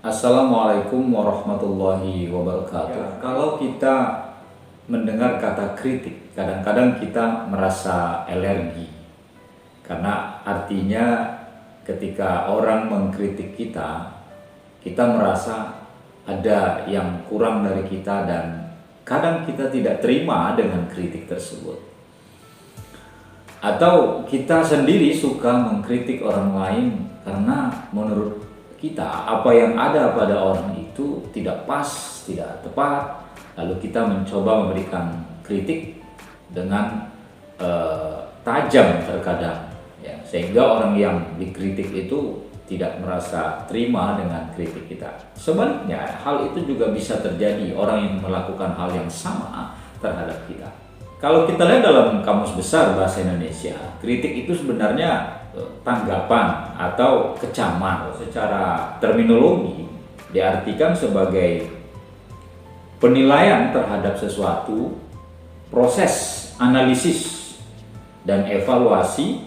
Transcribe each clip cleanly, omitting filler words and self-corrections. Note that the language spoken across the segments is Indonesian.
Assalamualaikum warahmatullahi wabarakatuh. Kalau kita mendengar kata kritik, kadang-kadang kita merasa alergi. Karena artinya ketika orang mengkritik kita, kita merasa ada yang kurang dari kita dan kadang kita tidak terima dengan kritik tersebut. Atau kita sendiri suka mengkritik orang lain karena menurut kita apa yang ada pada orang itu tidak pas, tidak tepat, lalu kita mencoba memberikan kritik dengan tajam terkadang, ya, sehingga orang yang dikritik itu tidak merasa terima dengan kritik kita. Sebaliknya, hal itu juga bisa terjadi orang yang melakukan hal yang sama terhadap kita. Kalau kita lihat dalam Kamus Besar Bahasa Indonesia, kritik itu sebenarnya tanggapan atau kecaman. Secara terminologi diartikan sebagai penilaian terhadap sesuatu, proses analisis dan evaluasi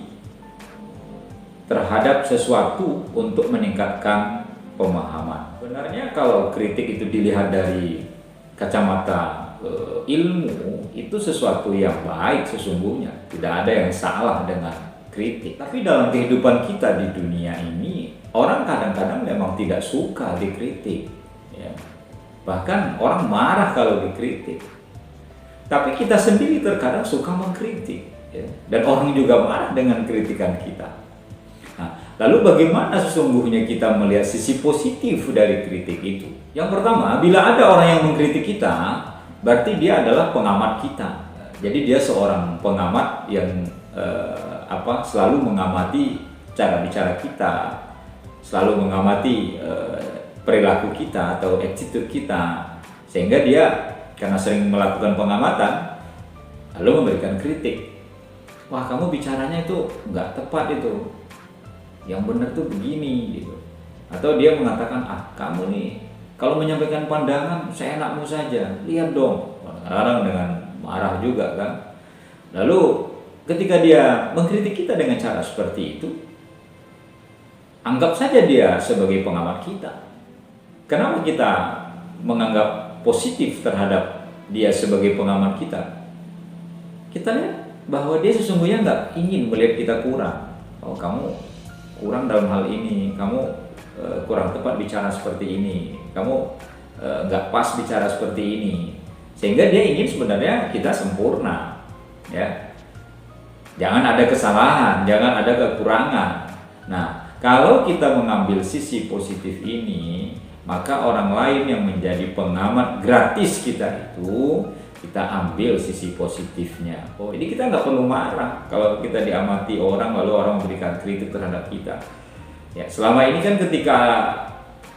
terhadap sesuatu untuk meningkatkan pemahaman. Sebenarnya kalau kritik itu dilihat dari kacamata ilmu, itu sesuatu yang baik sesungguhnya. Tidak ada yang salah dengan kritik. Tapi dalam kehidupan kita di dunia ini, orang kadang-kadang memang tidak suka dikritik, ya. Bahkan orang marah kalau dikritik. Tapi kita sendiri terkadang suka mengkritik, ya. Dan orang juga marah dengan kritikan kita. Nah, lalu bagaimana sesungguhnya kita melihat sisi positif dari kritik itu? Yang pertama, bila ada orang yang mengkritik kita, berarti dia adalah pengamat kita. Jadi dia seorang pengamat yang selalu mengamati cara bicara kita, selalu mengamati perilaku kita atau attitude kita, sehingga dia karena sering melakukan pengamatan lalu memberikan kritik. Wah, kamu bicaranya itu nggak tepat, itu yang benar tuh begini gitu. Atau dia mengatakan, kamu nih kalau menyampaikan pandangan seenakmu saja, lihat dong. Kadang-kadang dengan marah juga kan. Lalu ketika dia mengkritik kita dengan cara seperti itu, anggap saja dia sebagai pengamat kita. Kenapa kita menganggap positif terhadap dia sebagai pengamat kita? Kita lihat bahwa dia sesungguhnya nggak ingin melihat kita kurang. Oh, kamu kurang dalam hal ini, kamu kurang tepat bicara seperti ini, kamu nggak pas bicara seperti ini. Sehingga dia ingin sebenarnya kita sempurna, ya. Jangan ada kesalahan, jangan ada kekurangan. Nah, kalau kita mengambil sisi positif ini, maka orang lain yang menjadi pengamat gratis kita itu, kita ambil sisi positifnya. Oh, ini kita nggak perlu marah kalau kita diamati orang, lalu orang memberikan kritik terhadap kita. Ya, selama ini kan ketika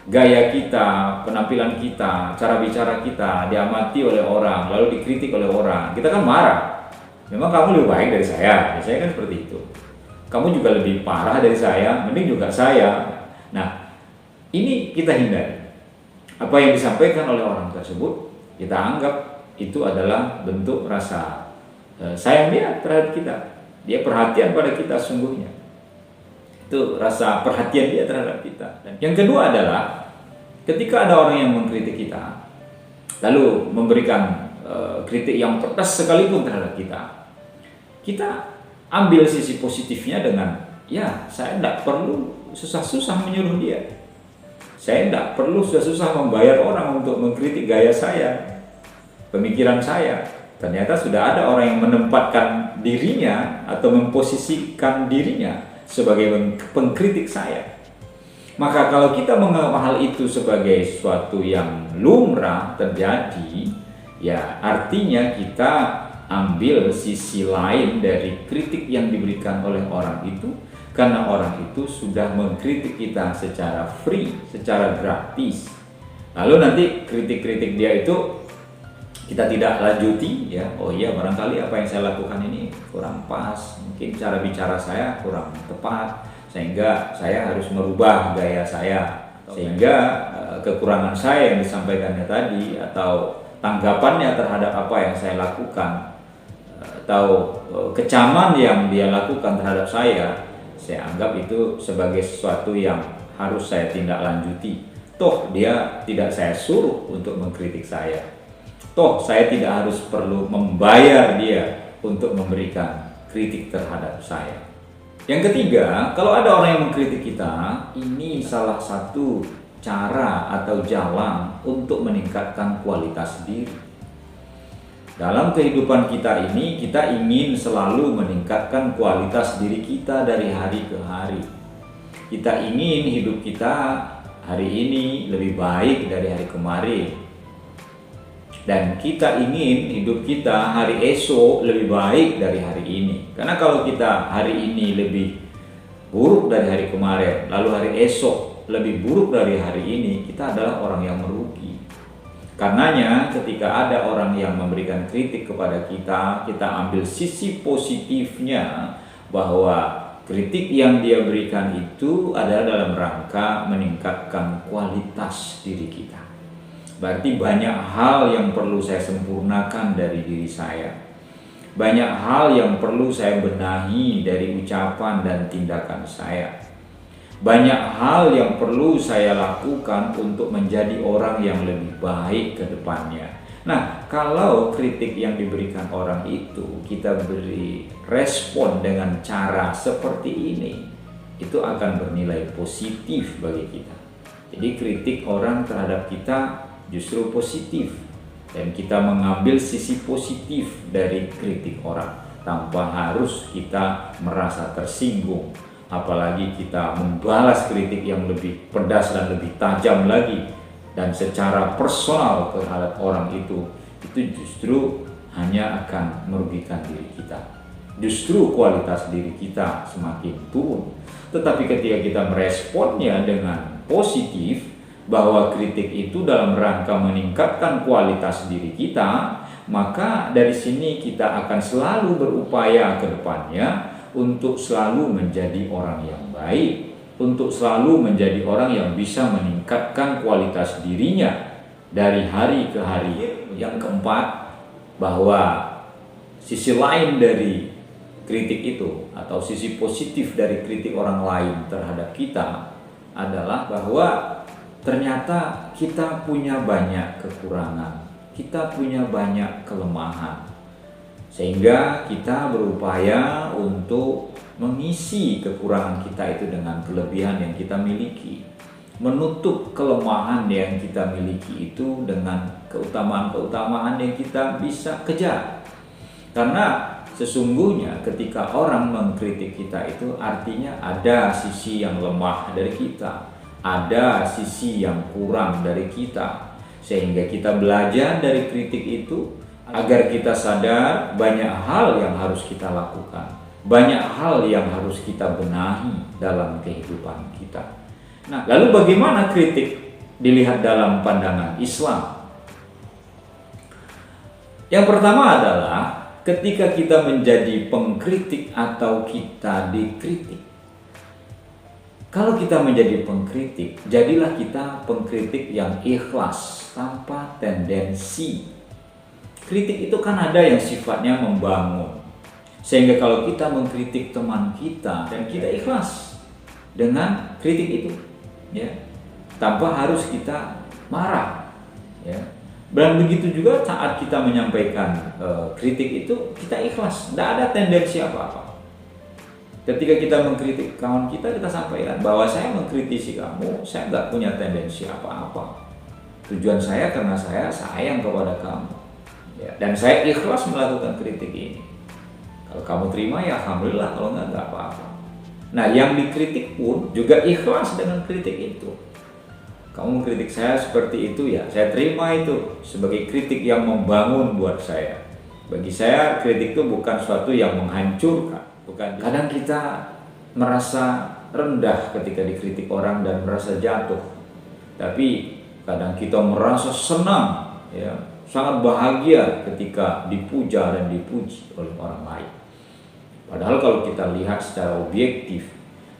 gaya kita, penampilan kita, cara bicara kita diamati oleh orang, lalu dikritik oleh orang, kita kan marah. Memang kamu lebih baik dari saya kan seperti itu. Kamu juga lebih parah dari saya, mending juga saya. Nah, ini kita hindari. Apa yang disampaikan oleh orang tersebut, kita anggap itu adalah bentuk rasa sayang dia terhadap kita. Dia perhatian pada kita sungguhnya. Itu rasa perhatian dia terhadap kita. Dan yang kedua adalah ketika ada orang yang mengkritik kita, lalu memberikan kritik yang pedas sekalipun terhadap kita ambil sisi positifnya dengan, ya, saya tidak perlu susah-susah menyuruh dia, saya tidak perlu susah-susah membayar orang untuk mengkritik gaya saya, pemikiran saya. Ternyata sudah ada orang yang menempatkan dirinya atau memposisikan dirinya sebagai pengkritik saya. Maka kalau kita menganggap hal itu sebagai sesuatu yang lumrah terjadi, ya artinya kita ambil sisi lain dari kritik yang diberikan oleh orang itu, karena orang itu sudah mengkritik kita secara free, secara gratis. Lalu nanti kritik-kritik dia itu kita tidak lanjuti, ya. Oh iya, barangkali apa yang saya lakukan ini kurang pas, mungkin cara bicara saya kurang tepat, sehingga saya harus merubah gaya saya, sehingga kekurangan saya yang disampaikannya tadi atau tanggapannya terhadap apa yang saya lakukan atau kecaman yang dia lakukan terhadap saya anggap itu sebagai sesuatu yang harus saya tindak lanjuti. Toh dia tidak saya suruh untuk mengkritik saya. Toh saya tidak harus perlu membayar dia untuk memberikan kritik terhadap saya. Yang ketiga, kalau ada orang yang mengkritik kita, ini salah satu cara atau jalan untuk meningkatkan kualitas diri. Dalam kehidupan kita ini, kita ingin selalu meningkatkan kualitas diri kita dari hari ke hari. Kita ingin hidup kita hari ini lebih baik dari hari kemarin. Dan kita ingin hidup kita hari esok lebih baik dari hari ini. Karena kalau kita hari ini lebih buruk dari hari kemarin, lalu hari esok lebih buruk dari hari ini, kita adalah orang yang merugi. Karenanya ketika ada orang yang memberikan kritik kepada kita, kita ambil sisi positifnya bahwa kritik yang dia berikan itu adalah dalam rangka meningkatkan kualitas diri kita. Berarti banyak hal yang perlu saya sempurnakan dari diri saya. Banyak hal yang perlu saya benahi dari ucapan dan tindakan saya. Banyak hal yang perlu saya lakukan untuk menjadi orang yang lebih baik ke depannya. Nah, kalau kritik yang diberikan orang itu kita beri respon dengan cara seperti ini, itu akan bernilai positif bagi kita. Jadi kritik orang terhadap kita justru positif, dan kita mengambil sisi positif dari kritik orang tanpa harus kita merasa tersinggung, apalagi kita membalas kritik yang lebih pedas dan lebih tajam lagi dan secara personal terhadap orang itu justru hanya akan merugikan diri kita. Justru kualitas diri kita semakin turun. Tetapi ketika kita meresponnya dengan positif, bahwa kritik itu dalam rangka meningkatkan kualitas diri kita, maka dari sini kita akan selalu berupaya ke depannya untuk selalu menjadi orang yang baik, untuk selalu menjadi orang yang bisa meningkatkan kualitas dirinya dari hari ke hari. Yang keempat, bahwa sisi lain dari kritik itu atau sisi positif dari kritik orang lain terhadap kita adalah bahwa ternyata kita punya banyak kekurangan, kita punya banyak kelemahan, sehingga kita berupaya untuk mengisi kekurangan kita itu dengan kelebihan yang kita miliki, menutup kelemahan yang kita miliki itu dengan keutamaan-keutamaan yang kita bisa kejar. Karena sesungguhnya ketika orang mengkritik kita itu artinya ada sisi yang lemah dari kita, ada sisi yang kurang dari kita, sehingga kita belajar dari kritik itu agar kita sadar banyak hal yang harus kita lakukan, banyak hal yang harus kita benahi dalam kehidupan kita. Nah, lalu bagaimana kritik dilihat dalam pandangan Islam? Yang pertama adalah ketika kita menjadi pengkritik atau kita dikritik. Kalau kita menjadi pengkritik, jadilah kita pengkritik yang ikhlas, tanpa tendensi. Kritik itu kan ada yang sifatnya membangun. Sehingga kalau kita mengkritik teman kita dan kita ikhlas dengan kritik itu, ya, tanpa harus kita marah, ya. Dan begitu juga saat kita menyampaikan kritik itu, kita ikhlas, tidak ada tendensi apa-apa. Ketika kita mengkritik kawan kita sampaikan bahwa saya mengkritisi kamu, saya nggak punya tendensi apa-apa. Tujuan saya karena saya sayang kepada kamu, ya, dan saya ikhlas melakukan kritik ini. Kalau kamu terima ya alhamdulillah, kalau nggak apa-apa. Nah, yang dikritik pun juga ikhlas dengan kritik itu. Kamu mengkritik saya seperti itu, ya saya terima itu sebagai kritik yang membangun buat saya. Bagi saya kritik itu bukan suatu yang menghancurkan. Bukan. Kadang kita merasa rendah ketika dikritik orang dan merasa jatuh. Tapi kadang kita merasa senang, ya, sangat bahagia ketika dipuja dan dipuji oleh orang lain. Padahal kalau kita lihat secara objektif,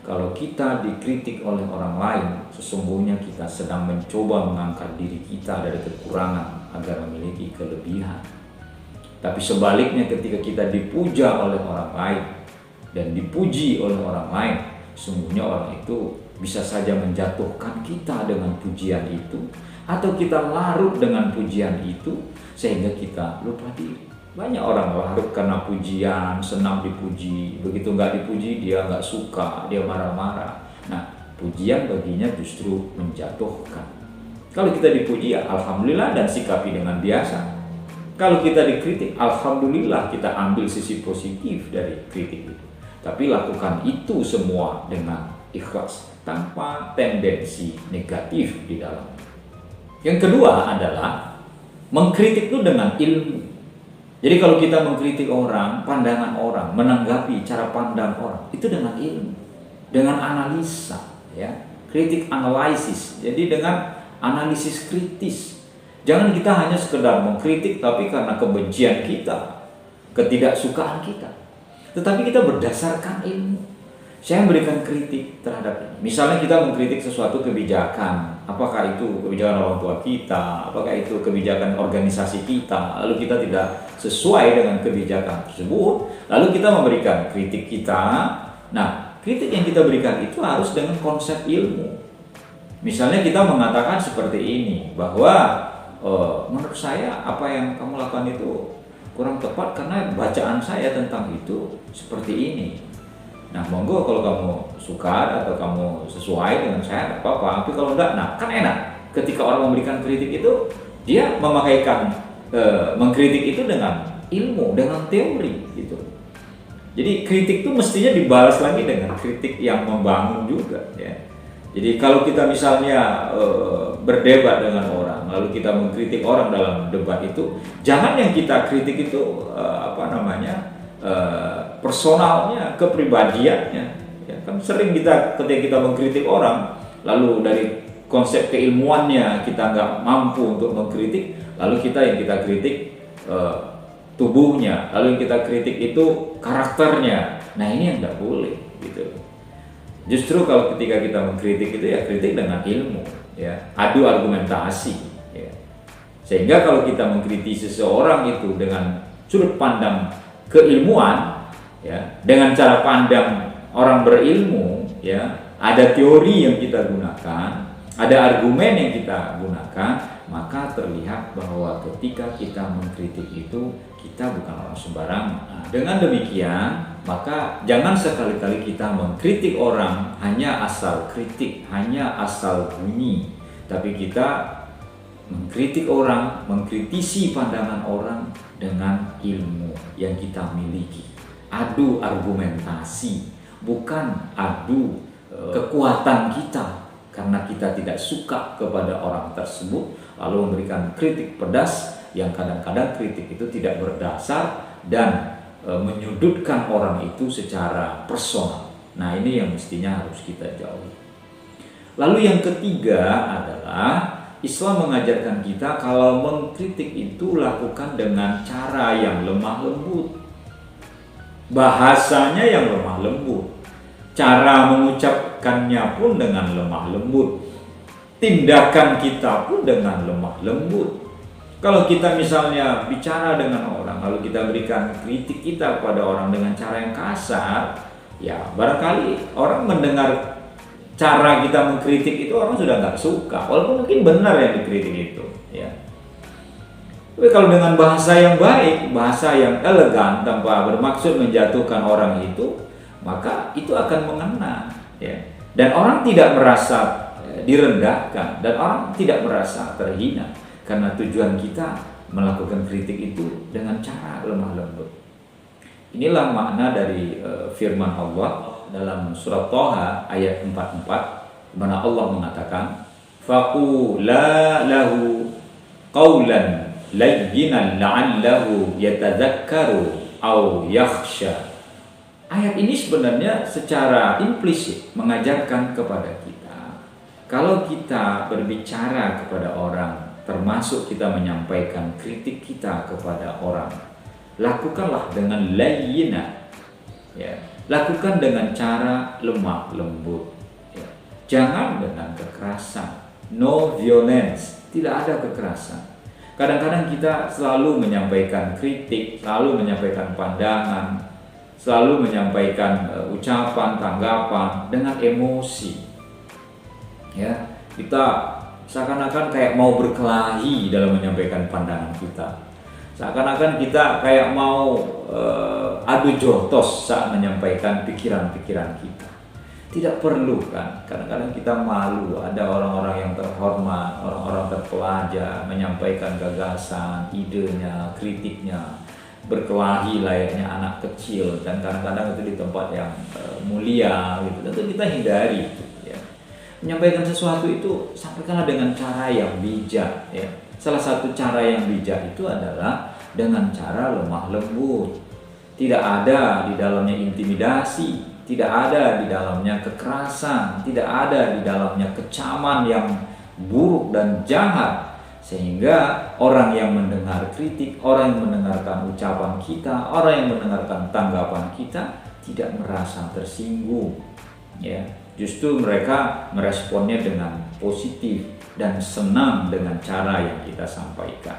kalau kita dikritik oleh orang lain, sesungguhnya kita sedang mencoba mengangkat diri kita dari kekurangan agar memiliki kelebihan. Tapi sebaliknya ketika kita dipuja oleh orang lain dan dipuji oleh orang lain, sesungguhnya orang itu bisa saja menjatuhkan kita dengan pujian itu, atau kita larut dengan pujian itu sehingga kita lupa diri. Banyak orang larut karena pujian, senang dipuji, begitu nggak dipuji dia nggak suka, dia marah-marah. Nah, pujian baginya justru menjatuhkan. Kalau kita dipuji ya alhamdulillah dan sikapi dengan biasa. Kalau kita dikritik, alhamdulillah kita ambil sisi positif dari kritik itu. Tapi lakukan itu semua dengan ikhlas, tanpa tendensi negatif di dalam. Yang kedua adalah mengkritik itu dengan ilmu. Jadi kalau kita mengkritik orang, pandangan orang, menanggapi cara pandang orang, itu dengan ilmu, dengan analisa, ya, kritik analisis. Jadi dengan analisis kritis. Jangan kita hanya sekedar mengkritik tapi karena kebencian kita, ketidaksukaan kita. Tetapi kita berdasarkan ilmu. Saya memberikan kritik terhadap ini. Misalnya kita mengkritik sesuatu kebijakan, apakah itu kebijakan orang tua kita, apakah itu kebijakan organisasi kita, lalu kita tidak sesuai dengan kebijakan tersebut, lalu kita memberikan kritik kita. Nah, kritik yang kita berikan itu harus dengan konsep ilmu. Misalnya kita mengatakan seperti ini, bahwa menurut saya apa yang kamu lakukan itu kurang tepat karena bacaan saya tentang itu seperti ini. Nah, monggo kalau kamu suka atau kamu sesuai dengan saya, tidak apa-apa. Tapi kalau enggak, nah kan enak. Ketika orang memberikan kritik itu, dia memakaikan mengkritik itu dengan ilmu, dengan teori gitu. Jadi kritik itu mestinya dibalas lagi dengan kritik yang membangun juga, ya. Jadi kalau kita misalnya berdebat dengan orang, lalu kita mengkritik orang dalam debat itu, jangan yang kita kritik itu personalnya, kepribadiannya, ya, kan sering kita ketika kita mengkritik orang, lalu dari konsep keilmuannya kita nggak mampu untuk mengkritik, lalu yang kita kritik tubuhnya, lalu yang kita kritik itu karakternya. Nah, ini yang nggak boleh gitu. Justru kalau ketika kita mengkritik itu ya kritik dengan ilmu, ya, adu argumentasi, ya. Sehingga kalau kita mengkritisi seseorang itu dengan sudut pandang keilmuan, ya, dengan cara pandang orang berilmu, ya, ada teori yang kita gunakan, ada argumen yang kita gunakan, maka terlihat bahwa ketika kita mengkritik itu kita bukan orang sembarangan. Nah, dengan demikian, maka jangan sekali-kali kita mengkritik orang hanya asal kritik, hanya asal bunyi, tapi kita mengkritik orang, mengkritisi pandangan orang dengan ilmu yang kita miliki. Adu argumentasi, bukan adu kekuatan kita karena kita tidak suka kepada orang tersebut lalu memberikan kritik pedas yang kadang-kadang kritik itu tidak berdasar dan menyudutkan orang itu secara personal. Nah, ini yang mestinya harus kita jauhi. Lalu yang ketiga adalah Islam mengajarkan kita kalau mengkritik itu lakukan dengan cara yang lemah lembut. Bahasanya yang lemah lembut. Cara mengucapkannya pun dengan lemah lembut. Tindakan kita pun dengan lemah lembut. Kalau kita misalnya bicara dengan orang, lalu kita berikan kritik kita kepada orang dengan cara yang kasar, ya barangkali orang mendengar cara kita mengkritik itu orang sudah nggak suka, walaupun mungkin benar yang dikritik itu, ya. Tapi kalau dengan bahasa yang baik, bahasa yang elegan tanpa bermaksud menjatuhkan orang itu, maka itu akan mengena, ya. Dan orang tidak merasa direndahkan dan orang tidak merasa terhina karena tujuan kita melakukan kritik itu dengan cara lemah lembut. Inilah makna dari firman Allah dalam surat Thaha ayat 44, di mana Allah mengatakan faqula lahu qawlan layyinan la'allahu yatadzakkaru aw yakhsha. Ayat ini sebenarnya secara implisit mengajarkan kepada kita, kalau kita berbicara kepada orang, termasuk kita menyampaikan kritik kita kepada orang, lakukanlah dengan layyina, ya. Lakukan dengan cara lemah lembut, ya. Jangan dengan kekerasan. No violence, tidak ada kekerasan. Kadang-kadang kita selalu menyampaikan kritik, selalu menyampaikan pandangan, selalu menyampaikan ucapan, tanggapan dengan emosi. Ya, kita seakan-akan kayak mau berkelahi dalam menyampaikan pandangan kita. Seakan-akan kita kayak mau adu jotos saat menyampaikan pikiran-pikiran kita. Tidak perlu kan, kadang-kadang kita malu, ada orang-orang yang terhormat, orang-orang terpelajar menyampaikan gagasan, idenya, kritiknya, berkelahi layaknya anak kecil, dan kadang-kadang itu di tempat yang mulia gitu. Tentu kita hindari gitu, ya. Menyampaikan sesuatu itu sampaikanlah dengan cara yang bijak, ya. Salah satu cara yang bijak itu adalah dengan cara lemah lembut. Tidak ada di dalamnya intimidasi, tidak ada di dalamnya kekerasan, tidak ada di dalamnya kecaman yang buruk dan jahat, sehingga orang yang mendengar kritik, orang yang mendengarkan ucapan kita, orang yang mendengarkan tanggapan kita tidak merasa tersinggung, ya. Justru mereka meresponnya dengan positif dan senang dengan cara yang kita sampaikan.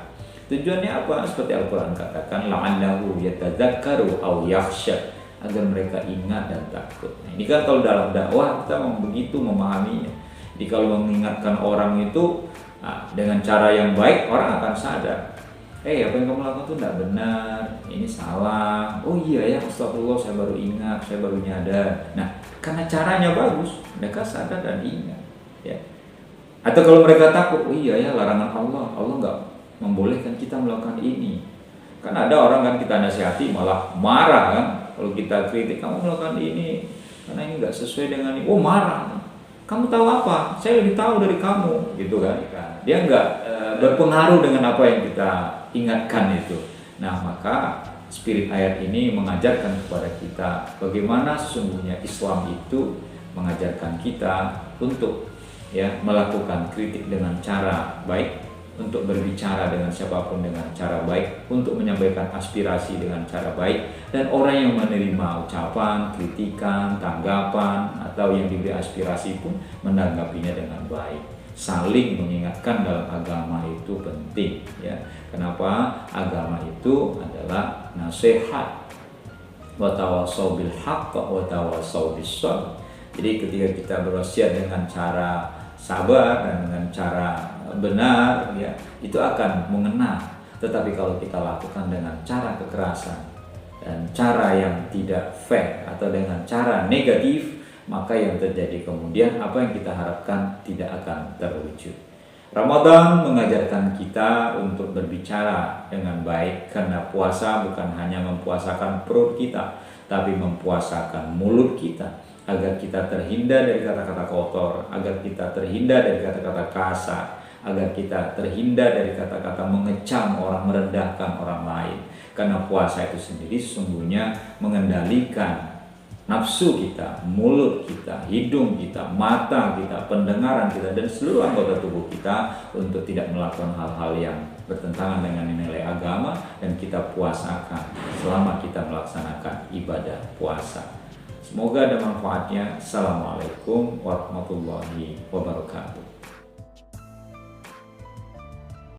Tujuannya apa? Seperti Al-Quran katakan, la'allahu yatadzakkaru aw yakhsha, agar mereka ingat dan takut. Nah, ini kan kalau dalam dakwah kita begitu memahaminya. Jadi kalau mengingatkan orang itu dengan cara yang baik, orang akan sadar. Apa yang kamu lakukan itu tidak benar, ini salah. Oh iya ya, astagfirullah, saya baru ingat, saya baru nyadar. Nah, karena caranya bagus, mereka sadar dan ingat. Ya. Atau kalau mereka takut, oh iya ya, larangan Allah, Allah nggak membolehkan kita melakukan ini. Kan ada orang kan kita nasihati malah marah kan. Kalau kita kritik, kamu melakukan ini karena ini nggak sesuai dengan ini. Oh marah. Kamu tahu apa? Saya lebih tahu dari kamu, gitu kan? Dia nggak berpengaruh dengan apa yang kita ingatkan itu. Nah, maka spirit ayat ini mengajarkan kepada kita bagaimana sesungguhnya Islam itu mengajarkan kita untuk melakukan kritik dengan cara baik, untuk berbicara dengan siapapun dengan cara baik, untuk menyampaikan aspirasi dengan cara baik, dan orang yang menerima ucapan, kritikan, tanggapan, atau yang diberi aspirasi pun menanggapinya dengan baik. Saling mengingatkan dalam agama itu penting, ya. Kenapa? Agama itu adalah nasihat. Wa tawassaw bil haqq wa tawassaw bis sabr. Jadi ketika kita berwasiat dengan cara sabar dan dengan cara benar, ya, itu akan mengena. Tetapi kalau kita lakukan dengan cara kekerasan dan cara yang tidak fair atau dengan cara negatif, maka yang terjadi kemudian apa yang kita harapkan tidak akan terwujud. Ramadan mengajarkan kita untuk berbicara dengan baik, karena puasa bukan hanya mempuasakan perut kita, tapi mempuasakan mulut kita, agar kita terhindar dari kata-kata kotor, agar kita terhindar dari kata-kata kasar, agar kita terhindar dari kata-kata mengecam orang, merendahkan orang lain. Karena puasa itu sendiri sesungguhnya mengendalikan nafsu kita, mulut kita, hidung kita, mata kita, pendengaran kita, dan seluruh anggota tubuh kita untuk tidak melakukan hal-hal yang bertentangan dengan nilai agama, dan kita puasakan selama kita melaksanakan ibadah puasa. Semoga ada manfaatnya. Assalamualaikum warahmatullahi wabarakatuh.